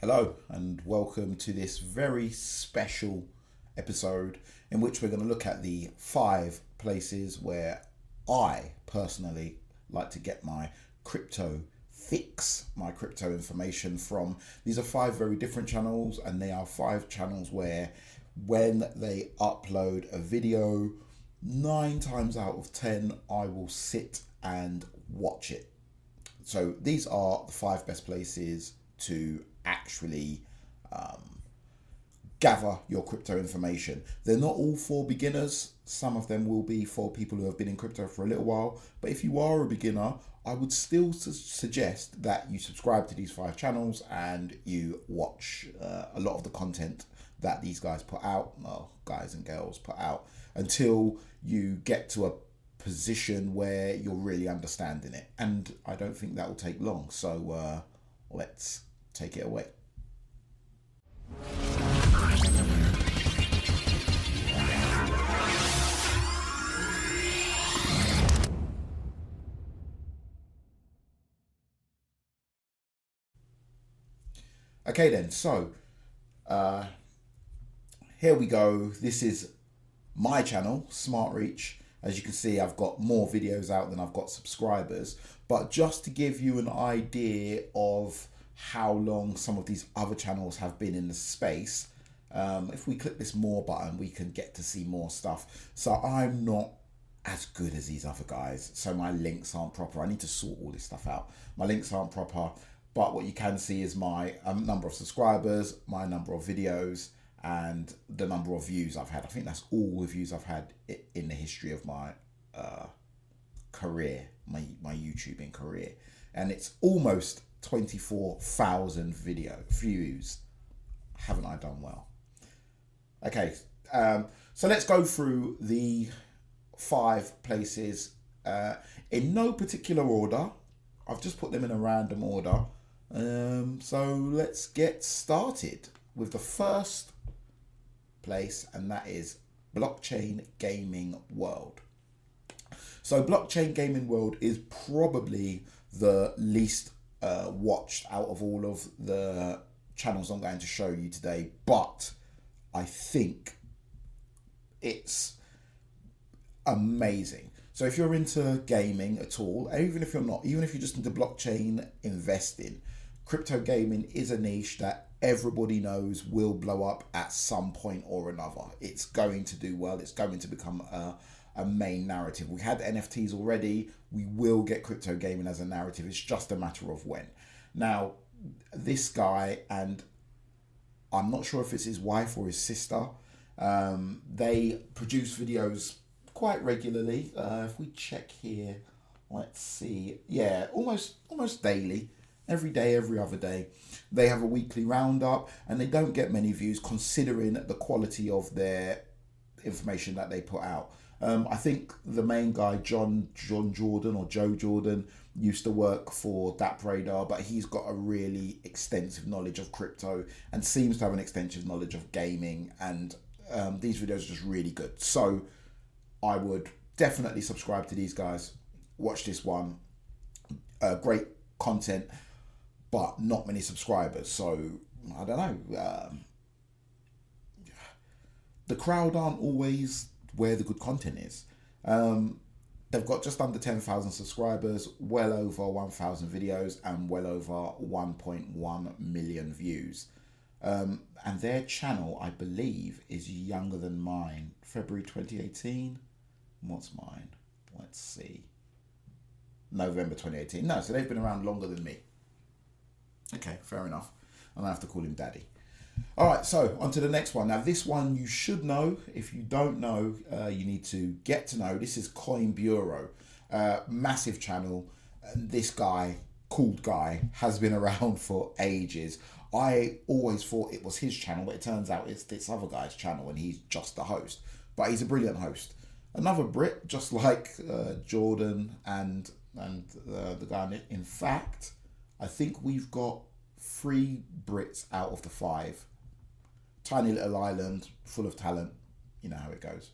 Hello and welcome to this very special episode in which we're going to look at the 5 places where I personally like to get my crypto fix, my crypto information from. These are 5 very different channels, and they are 5 channels where when they upload a video, 9 times out of 10 I will sit and watch it. So these are the 5 best places to actually gather your crypto information. They're not all for beginners. Some of them will be for people who have been in crypto for a little while. But if you are a beginner, I would still suggest that you subscribe to these 5 channels and you watch a lot of the content that these guys put out, well, guys and girls put out, until you get to a position where you're really understanding it. And I don't think that will take long. So let's take it away. Okay then, so here we go. This is my channel, Smart Reach. As you can see, I've got more videos out than I've got subscribers. But just to give you an idea of how long some of these other channels have been in the space, if we click this more button, we can get to see more stuff. So I'm not as good as these other guys, so my links aren't proper. I need to sort all this stuff out. My links aren't proper, but what you can see is my number of subscribers, my number of videos, and the number of views I've had. I think that's all the views I've had in the history of my career, my YouTubing career. And it's almost 24,000 views. Haven't I done well? Okay, so let's go through the 5 places in no particular order. I've just put them in a random order. So let's get started with the first place, and that is Blockchain Gaming World. So Blockchain Gaming World is probably the least watched out of all of the channels I'm going to show you today, but I think it's amazing. So if you're into gaming at all, even if you're not, even if you're just into blockchain investing, crypto gaming is a niche that everybody knows will blow up at some point or another. It's going to do well. It's going to become a main narrative. We had NFTs already. We will get crypto gaming as a narrative. It's just a matter of when. Now, this guy, and I'm not sure if it's his wife or his sister, they produce videos quite regularly. If we check here, let's see. Yeah, almost daily. Every day, every other day. They have a weekly roundup, and they don't get many views considering the quality of their information that they put out. I think the main guy, John Jordan or Joe Jordan, used to work for DAP Radar, but he's got a really extensive knowledge of crypto and seems to have an extensive knowledge of gaming, and these videos are just really good. So I would definitely subscribe to these guys. Watch this one. Great content, but not many subscribers. So I don't know. The crowd aren't always where the good content is. They've got just under 10,000 subscribers, well over 1,000 videos, and well over 1.1 million views. And their channel, I believe, is younger than mine. February 2018. What's mine? Let's see. November 2018. No, so they've been around longer than me. Okay, fair enough. I'm gonna have to call him Daddy. All right, so on to the next one. Now, this one you should know. If you don't know, you need to get to know. This is Coin Bureau, massive channel. And this guy, called guy, has been around for ages. I always thought it was his channel, but it turns out it's this other guy's channel, and he's just the host. But he's a brilliant host. Another Brit, just like Jordan and the guy in it. In fact, I think we've got 3 Brits out of the 5. Tiny little island, full of talent. You know how it goes.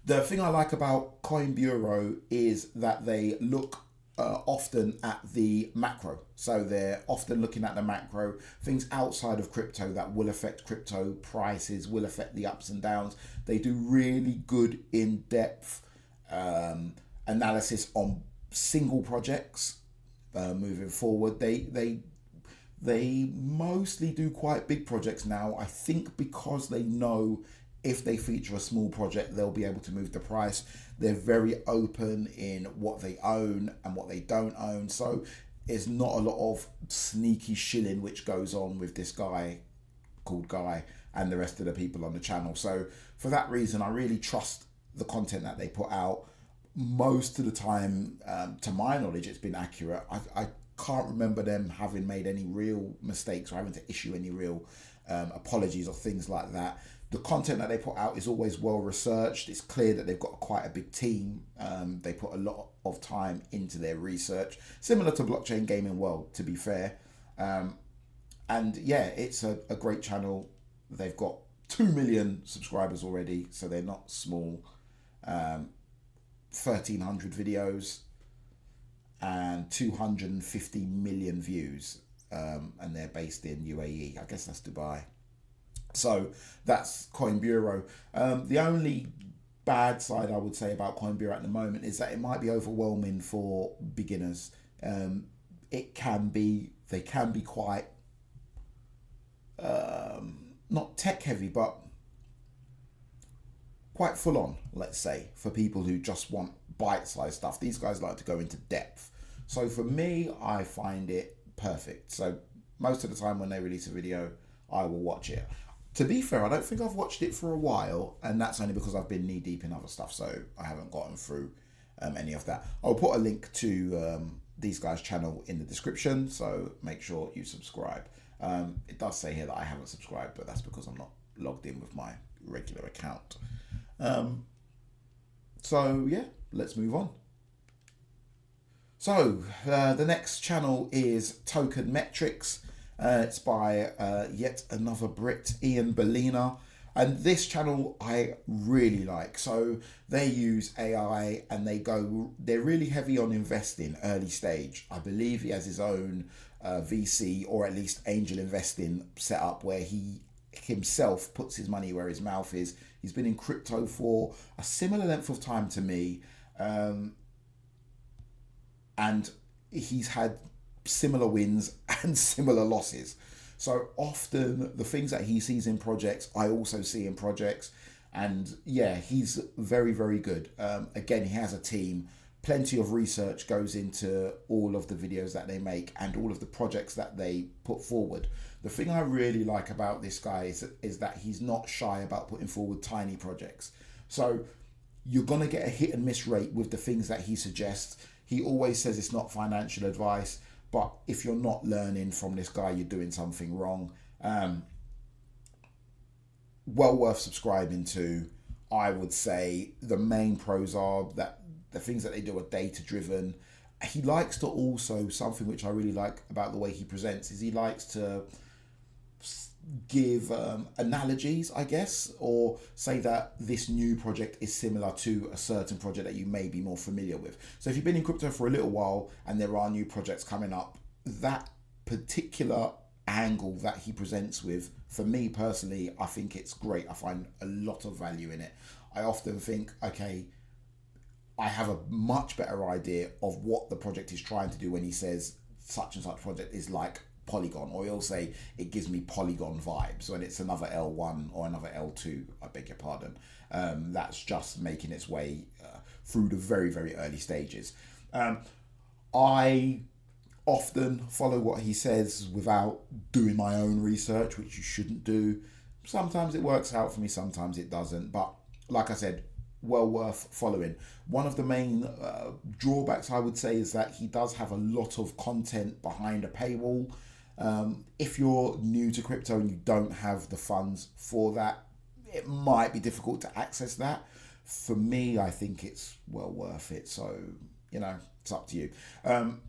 The thing I like about Coin Bureau is that they look often at the macro. So they're often looking at the macro, things outside of crypto that will affect crypto prices, will affect the ups and downs. They do really good in-depth analysis on single projects moving forward. They mostly do quite big projects now, I think, because they know if they feature a small project, they'll be able to move the price. They're very open in what they own and what they don't own. So there's not a lot of sneaky shilling which goes on with this guy called Guy and the rest of the people on the channel. So for that reason, I really trust the content that they put out. Most of the time, to my knowledge, it's been accurate. I can't remember them having made any real mistakes or having to issue any real apologies or things like that. The content that they put out is always well researched. It's clear that they've got quite a big team. They put a lot of time into their research, similar to Blockchain Gaming World, to be fair. And yeah, it's a great channel. They've got 2 million subscribers already, so they're not small. 1,300 videos and 250 million views. And they're based in UAE. I guess that's Dubai. So that's Coin Bureau. The only bad side I would say about Coin Bureau at the moment is that it might be overwhelming for beginners. They can be quite not tech heavy, but quite full on, let's say, for people who just want bite-sized stuff. These guys like to go into depth. So for me, I find it perfect. So most of the time when they release a video, I will watch it. To be fair, I don't think I've watched it for a while, and that's only because I've been knee deep in other stuff, so I haven't gotten through any of that. I'll put a link to these guys' channel in the description, so make sure you subscribe. It does say here that I haven't subscribed, but that's because I'm not logged in with my regular account. So yeah, let's move on. So the next channel is Token Metrics. It's by yet another Brit, Ian Bellina. And this channel I really like. So they use AI and they're really heavy on investing early stage. I believe he has his own VC or at least angel investing set up where he himself puts his money where his mouth is. He's been in crypto for a similar length of time to me. And he's had similar wins and similar losses. So often the things that he sees in projects, I also see in projects. And yeah, he's very, very good. Again, he has a team. Plenty of research goes into all of the videos that they make and all of the projects that they put forward. The thing I really like about this guy is that he's not shy about putting forward tiny projects. So you're going to get a hit and miss rate with the things that he suggests. He always says it's not financial advice, but if you're not learning from this guy, you're doing something wrong. Well worth subscribing to. I would say the main pros are that the things that they do are data driven. He likes to also, something which I really like about the way he presents, is he likes to give analogies, I guess, or say that this new project is similar to a certain project that you may be more familiar with. So if you've been in crypto for a little while and there are new projects coming up, that particular angle that he presents with, for me personally, I think it's great. I find a lot of value in it. I often think, okay, I have a much better idea of what the project is trying to do when he says such and such project is like Polygon, or he'll say it gives me Polygon vibes when it's another L1 or another L2, I beg your pardon, that's just making its way through the very, very early stages. I often follow what he says without doing my own research, which you shouldn't do. Sometimes it works out for me, sometimes it doesn't, but like I said, well worth following. One of the main drawbacks I would say is that he does have a lot of content behind a paywall. If you're new to crypto and you don't have the funds for that, it might be difficult to access that. For me, I think it's well worth it. So, you know, it's up to you.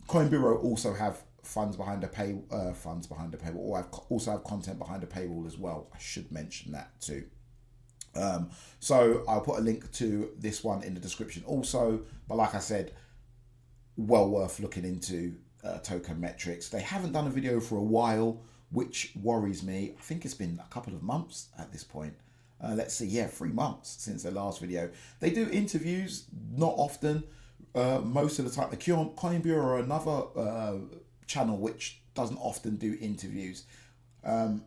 Coin Bureau also have funds behind a paywall, or also have content behind a paywall as well. I should mention that too. So I'll put a link to this one in the description also. But like I said, well worth looking into token metrics. They haven't done a video for a while, which worries me. I think it's been a couple of months at this point. Let's see, yeah, 3 months since their last video. They do interviews, not often. Most of the time, the Coin Bureau are another channel which doesn't often do interviews. I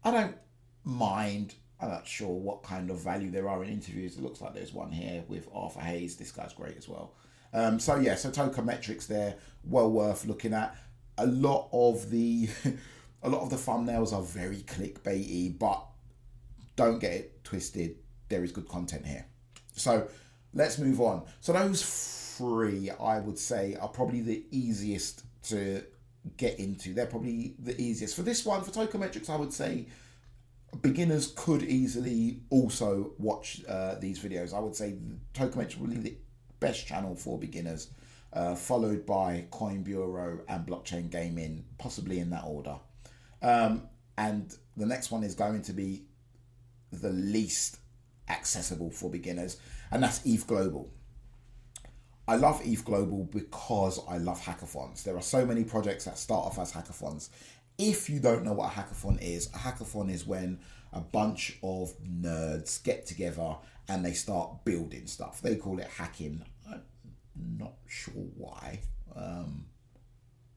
don't mind. I'm not sure what kind of value there are in interviews. It looks like there's one here with Arthur Hayes. This guy's great as well. So yeah, so token metrics there, well worth looking at. A lot of the thumbnails are very clickbaity, but don't get it twisted. There is good content here. So let's move on. So those 3, I would say, are probably the easiest to get into. They're probably the easiest. For this one, for token metrics, I would say beginners could easily also watch these videos. I would say token metrics is really the best channel for beginners, followed by Coin Bureau and Blockchain Gaming, possibly in that order. And the next one is going to be the least accessible for beginners, and that's ETH Global. I love ETH Global because I love hackathons. There are so many projects that start off as hackathons. If you don't know what a hackathon is when a bunch of nerds get together and they start building stuff. They call it hacking. I'm not sure why.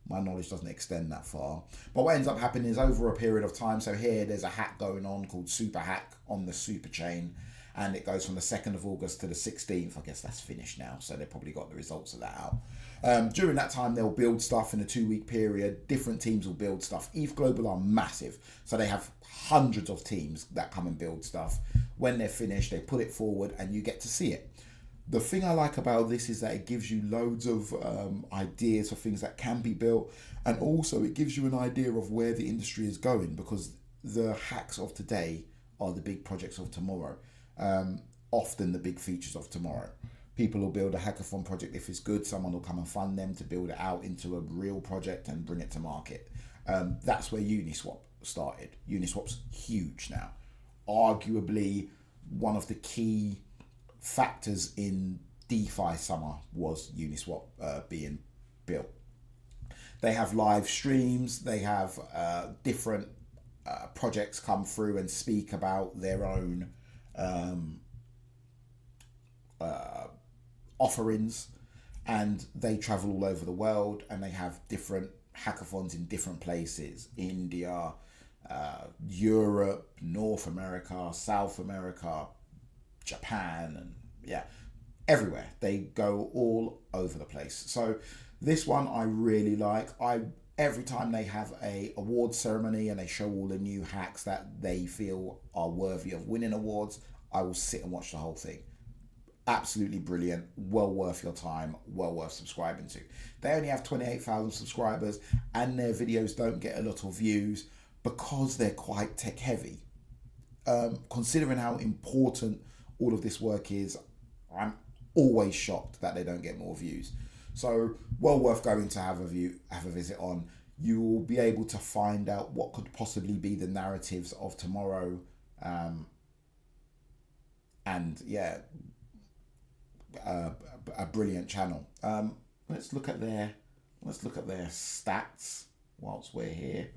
My knowledge doesn't extend that far. But what ends up happening is over a period of time. So here there's a hack going on called Super Hack on the Super Chain. And it goes from the 2nd of August to the 16th. I guess that's finished now. So they've probably got the results of that out. During that time, they'll build stuff in a 2-week period. Different teams will build stuff. ETH Global are massive. So they have hundreds of teams that come and build stuff. When they're finished, they put it forward and you get to see it. The thing I like about this is that it gives you loads of ideas for things that can be built. And also it gives you an idea of where the industry is going, because the hacks of today are the big projects of tomorrow. Often the big features of tomorrow. People will build a hackathon project. If it's good, someone will come and fund them to build it out into a real project and bring it to market. That's where Uniswap started. Uniswap's huge now. Arguably one of the key factors in DeFi summer was Uniswap being built. They have live streams. They have different projects come through and speak about their own offerings, and they travel all over the world, and they have different hackathons in different places: India, Europe, North America, South America, Japan, and yeah, everywhere. They go all over the place. So this one I really like. Every time they have a award ceremony and they show all the new hacks that they feel are worthy of winning awards, I will sit and watch the whole thing. Absolutely brilliant. Well worth your time. Well worth subscribing to. They only have 28,000 subscribers and their videos don't get a lot of views because they're quite tech heavy. Considering how important all of this work is, I'm always shocked that they don't get more views. So well worth going to have a visit on. You will be able to find out what could possibly be the narratives of tomorrow. And yeah, a brilliant channel. Let's look at their stats whilst we're here.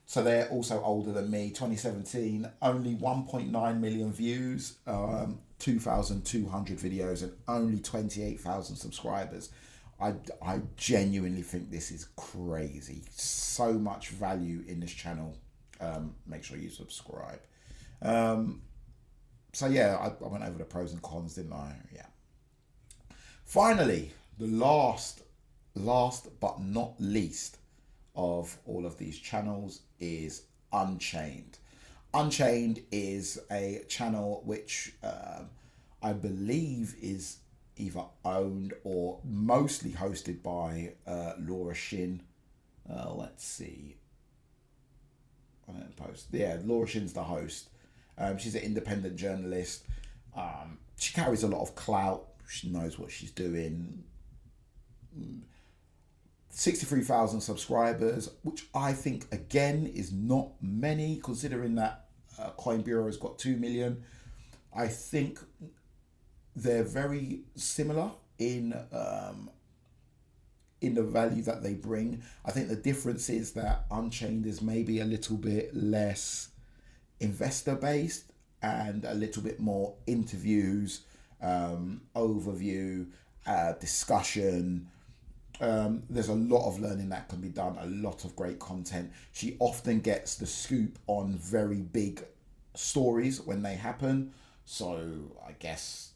So they're also older than me. 2017, only 1.9 million views, 2,200 videos, and only 28,000 subscribers. I genuinely think this is crazy. So much value in this channel. Make sure you subscribe. So yeah, I went over the pros and cons, didn't I? Yeah. Finally, the last but not least of all of these channels is Unchained. Unchained is a channel which I believe is either owned or mostly hosted by Laura Shin. Let's see. I don't post. Yeah, Laura Shin's the host. She's an independent journalist. She carries a lot of clout. She knows what she's doing. 63,000 subscribers, which I think again is not many considering that Coin Bureau has got 2 million. I think they're very similar in the value that they bring. I think the difference is that Unchained is maybe a little bit less investor based and a little bit more interviews, overview, discussion. There's a lot of learning that can be done, a lot of great content. She often gets the scoop on very big stories when they happen. So I guess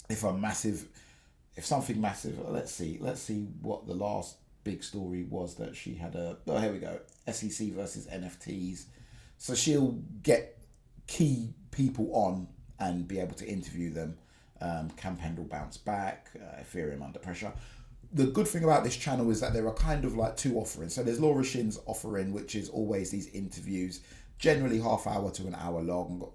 if something massive, let's see what the last big story was that she had here we go, SEC versus NFTs. So she'll get key people on and be able to interview them. Can Pendle bounce back? Ethereum under pressure. The good thing about this channel is that there are kind of like two offerings. So there's Laura Shin's offering, which is always these interviews, generally half hour to an hour long,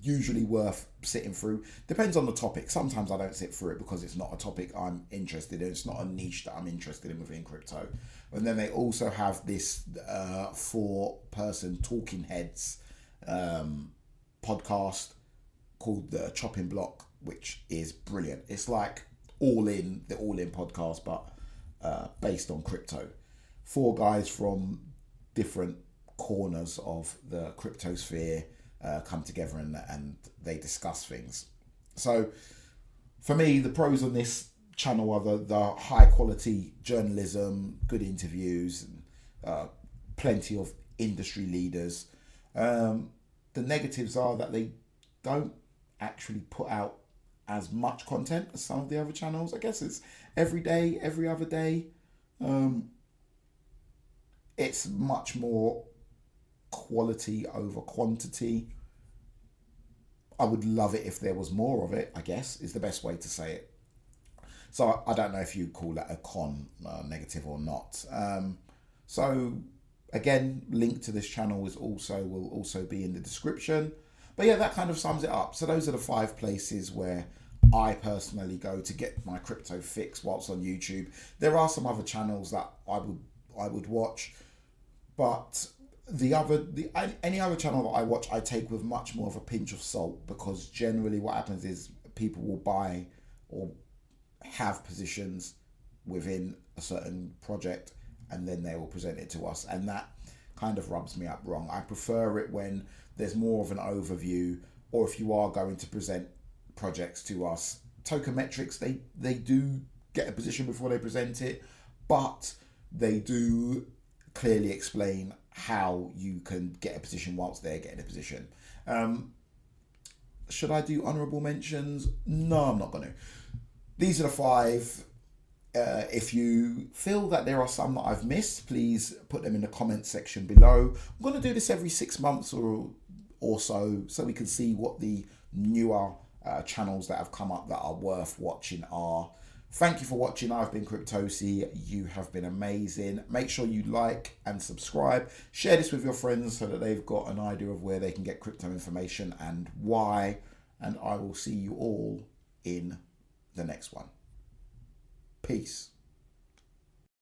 usually worth sitting through. Depends on the topic. Sometimes I don't sit through it because it's not a topic I'm interested in. It's not a niche that I'm interested in within crypto. And then they also have this 4-person talking heads podcast called the Chopping Block, which is brilliant. It's like the All In podcast, but based on crypto. 4 guys from different corners of the crypto sphere come together and they discuss things. So for me, the pros on this channel are the high quality journalism, good interviews, and plenty of industry leaders. The negatives are that they don't actually put out as much content as some of the other channels. I guess it's every day, every other day. It's much more quality over quantity. I would love it if there was more of it, I guess, is the best way to say it. So I don't know if you call that a negative or not. So again, link to this channel will also be in the description. But yeah, that kind of sums it up. So those are the 5 places where I personally go to get my crypto fix whilst on YouTube. There are some other channels that I would watch, but any other channel that I watch, I take with much more of a pinch of salt, because generally what happens is people will buy or have positions within a certain project and then they will present it to us, and that kind of rubs me up wrong. I prefer it when there's more of an overview, or if you are going to present projects to us, Tokenmetrics, they do get a position before they present it, but they do clearly explain how you can get a position whilst they're getting a position. Should I do honourable mentions? No, I'm not going to. These are the 5. If you feel that there are some that I've missed, please put them in the comment section below. I'm going to do this every 6 months or so we can see what the newer channels that have come up that are worth watching are. Thank you for watching. I've been Cryptosi. You have been amazing. Make sure you like and subscribe. Share this with your friends so that they've got an idea of where they can get crypto information and why. And I will see you all in the next one. Peace.